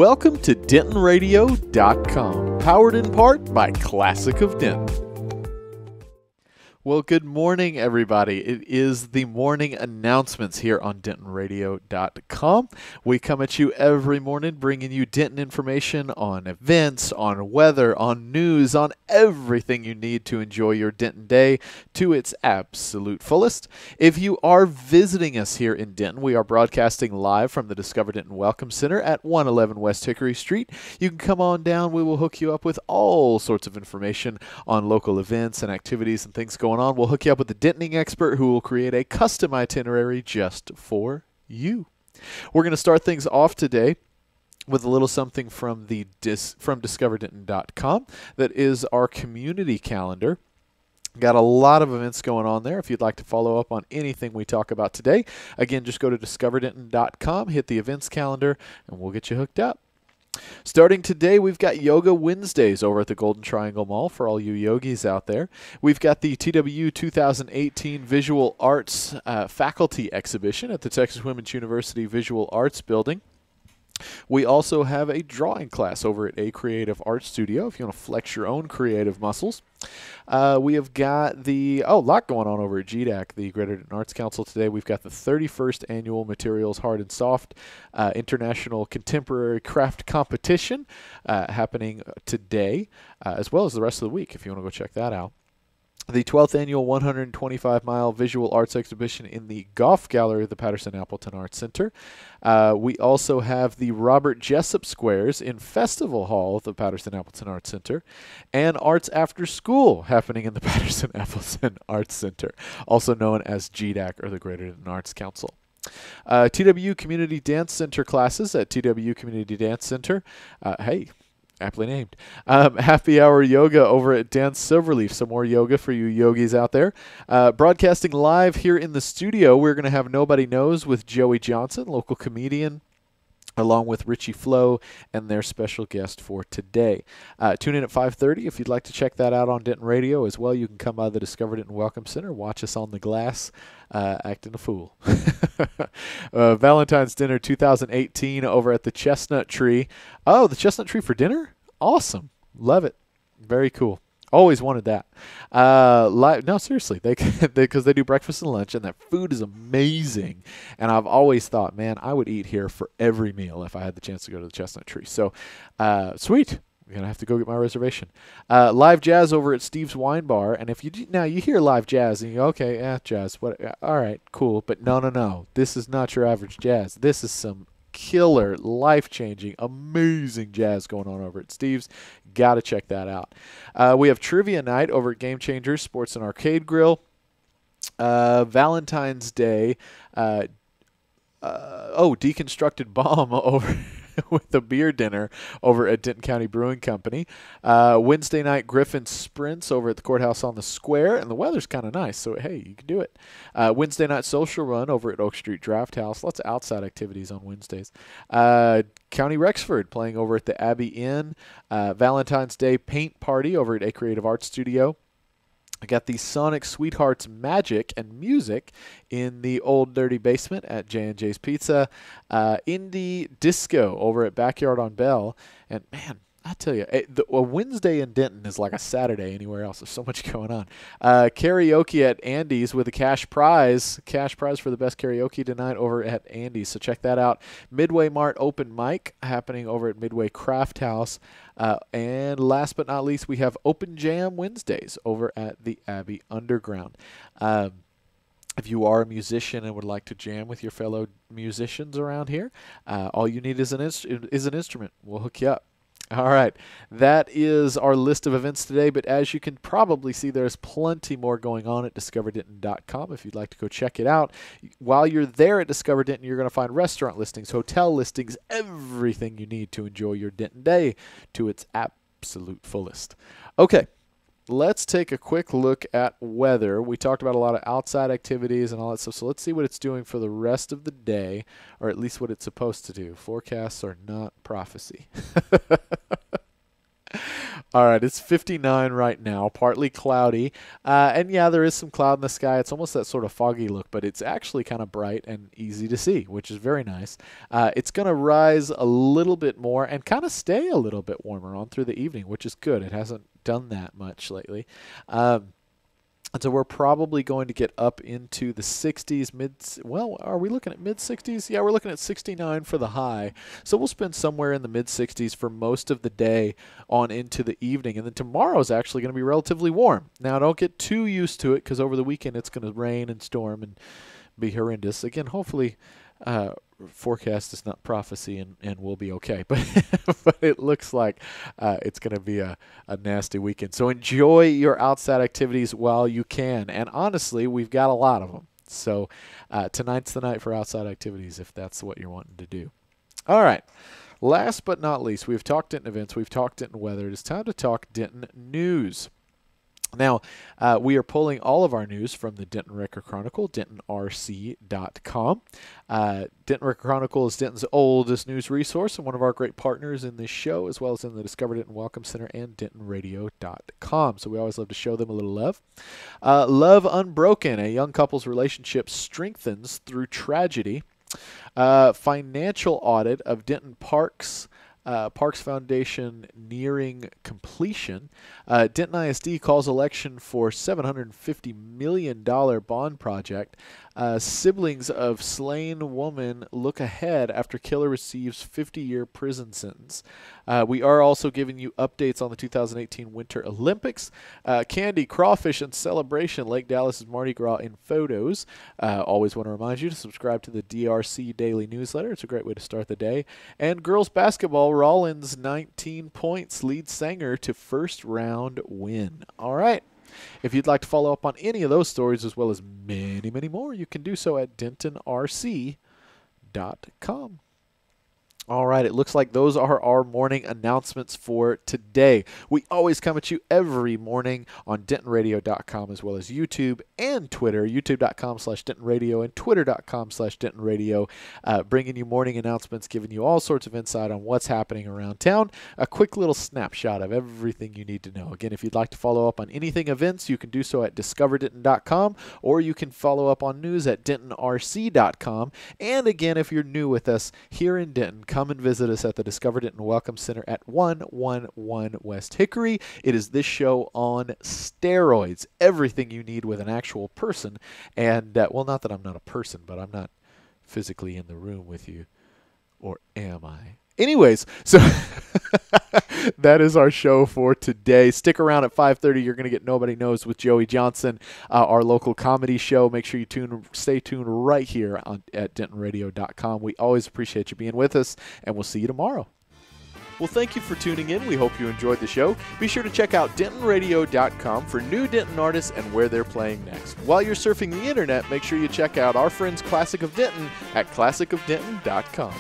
Welcome to DentonRadio.com, powered in part by Classic of Denton. Well, good morning, everybody. It is the morning announcements here on DentonRadio.com. We come at you every morning bringing you Denton information on events, on weather, on news, on everything you need to enjoy your Denton day to its absolute fullest. If you are visiting us here in Denton, we are broadcasting live from the Discover Denton Welcome Center at 111 West Hickory Street. You can come on down. We will hook you up with all sorts of information on local events and activities and things going on. We'll hook you up with a Dentoning expert who will create a custom itinerary just for you. We're going to start things off today with a little something from DiscoverDenton.com. That is our community calendar. Got a lot of events going on there. If you'd like to follow up on anything we talk about today, again, just go to DiscoverDenton.com, hit the events calendar, and we'll get you hooked up. Starting today, we've got Yoga Wednesdays over at the Golden Triangle Mall for all you yogis out there. We've got the TW 2018 Visual Arts Faculty Exhibition at the Texas Women's University Visual Arts Building. We also have a drawing class over at A Creative Art Studio if you want to flex your own creative muscles. We have got a lot going on over at GDAC, the Greater Denton Arts Council today. We've got the 31st Annual Materials Hard and Soft International Contemporary Craft Competition happening today, as well as the rest of the week if you want to go check that out. The 12th Annual 125-Mile Visual Arts Exhibition in the Golf Gallery of the Patterson-Appleton Arts Center. We also have the Robert Jessup Squares in Festival Hall of the Patterson-Appleton Arts Center, and Arts After School happening in the Patterson-Appleton Arts Center, also known as GDAC, or the Greater Denton Arts Council. TW Community Dance Center classes at TW Community Dance Center. Aptly named. Happy Hour Yoga over at Dance Silverleaf. Some more yoga for you yogis out there. Broadcasting live here in the studio, we're going to have Nobody Knows with Joey Johnson, local comedian, along with Richie Flo and their special guest for today. Tune in at 5:30 if you'd like to check that out on Denton Radio as well. You can come by the Discover Denton Welcome Center, watch us on the glass, acting a fool. Valentine's Dinner 2018 over at the Chestnut Tree. Oh, the Chestnut Tree for dinner? Awesome. Love it. Very cool. Always wanted that. No, seriously, because they do breakfast and lunch, and that food is amazing. And I've always thought, man, I would eat here for every meal if I had the chance to go to the Chestnut Tree. So, sweet. I'm going to have to go get my reservation. Live jazz over at Steve's Wine Bar. And if you hear live jazz and you go, okay, jazz. All right, cool. But no. This is not your average jazz. This is some killer, life-changing, amazing jazz going on over at Steve's. Got to check that out. We have Trivia Night over at Game Changers Sports and Arcade Grill. Valentine's Day. Deconstructed Bomb over with a beer dinner over at Denton County Brewing Company. Wednesday night Griffin Sprints over at the Courthouse on the Square, and the weather's kind of nice, so hey, you can do it. Wednesday night social run over at Oak Street Draft House. Lots of outside activities on Wednesdays. County Rexford playing over at the Abbey Inn. Valentine's Day paint party over at A Creative Art Studio. I got the Sonic Sweethearts Magic and Music in the Old Dirty Basement at J&J's Pizza. Indie Disco over at Backyard on Bell. And, man, I tell you, a Wednesday in Denton is like a Saturday anywhere else. There's so much going on. Karaoke at Andy's with a cash prize. Cash prize for the best karaoke tonight over at Andy's. So check that out. Midway Mart Open Mic happening over at Midway Craft House. And last but not least, we have Open Jam Wednesdays over at the Abbey Underground. If you are a musician and would like to jam with your fellow musicians around here, all you need is an instrument. We'll hook you up. All right, that is our list of events today, but as you can probably see, there's plenty more going on at DiscoverDenton.com if you'd like to go check it out. While you're there at Discover Denton, you're going to find restaurant listings, hotel listings, everything you need to enjoy your Denton day to its absolute fullest. Okay. Let's take a quick look at weather. We talked about a lot of outside activities and all that stuff, so let's see what it's doing for the rest of the day, or at least what it's supposed to do. Forecasts are not prophecy. All right, it's 59 right now, partly cloudy. And yeah, there is some cloud in the sky. It's almost that sort of foggy look, but it's actually kind of bright and easy to see, which is very nice. It's going to rise a little bit more and kind of stay a little bit warmer on through the evening, which is good. It hasn't done that much lately. And so we're probably going to get up into the 60s, well, are we looking at mid 60s? Yeah, we're looking at 69 for the high. So we'll spend somewhere in the mid 60s for most of the day on into the evening. And then tomorrow is actually going to be relatively warm. Now, don't get too used to it because over the weekend it's going to rain and storm and be horrendous. Again, hopefully forecast is not prophecy and we'll be okay. But, but it looks like it's going to be a nasty weekend. So enjoy your outside activities while you can. And honestly, we've got a lot of them. So tonight's the night for outside activities if that's what you're wanting to do. All right. Last but not least, we've talked Denton events. We've talked Denton weather. It is time to talk Denton news. Now, we are pulling all of our news from the Denton Record Chronicle, DentonRC.com. Denton Record Chronicle is Denton's oldest news resource and one of our great partners in this show, as well as in the Discover Denton Welcome Center and DentonRadio.com. So we always love to show them a little love. Love Unbroken, a young couple's relationship strengthens through tragedy. Financial audit of Denton Parks Foundation nearing completion. Denton ISD calls election for $750 million bond project. Siblings of slain woman look ahead after killer receives 50-year prison sentence. We are also giving you updates on the 2018 Winter Olympics. Candy, crawfish, and celebration. Lake Dallas's Mardi Gras in photos. Always want to remind you to subscribe to the DRC Daily Newsletter. It's a great way to start the day. And girls basketball, Rollins 19 points, lead Sanger to first round win. All right. If you'd like to follow up on any of those stories as well as many, many more, you can do so at DentonRC.com. All right, it looks like those are our morning announcements for today. We always come at you every morning on DentonRadio.com as well as YouTube and Twitter, YouTube.com/DentonRadio and Twitter.com/DentonRadio, bringing you morning announcements, giving you all sorts of insight on what's happening around town, a quick little snapshot of everything you need to know. Again, if you'd like to follow up on anything events, you can do so at DiscoverDenton.com, or you can follow up on news at DentonRC.com. And again, if you're new with us here in Denton, come and visit us at the Discover Denton Welcome Center at 111 West Hickory. It is this show on steroids. Everything you need with an actual person. And, well, not that I'm not a person, but I'm not physically in the room with you. Or am I? Anyways, so that is our show for today. Stick around at 5:30. You're going to get Nobody Knows with Joey Johnson, our local comedy show. Make sure you stay tuned right here at DentonRadio.com. We always appreciate you being with us, and we'll see you tomorrow. Well, thank you for tuning in. We hope you enjoyed the show. Be sure to check out DentonRadio.com for new Denton artists and where they're playing next. While you're surfing the internet, make sure you check out our friends Classic of Denton at ClassicofDenton.com.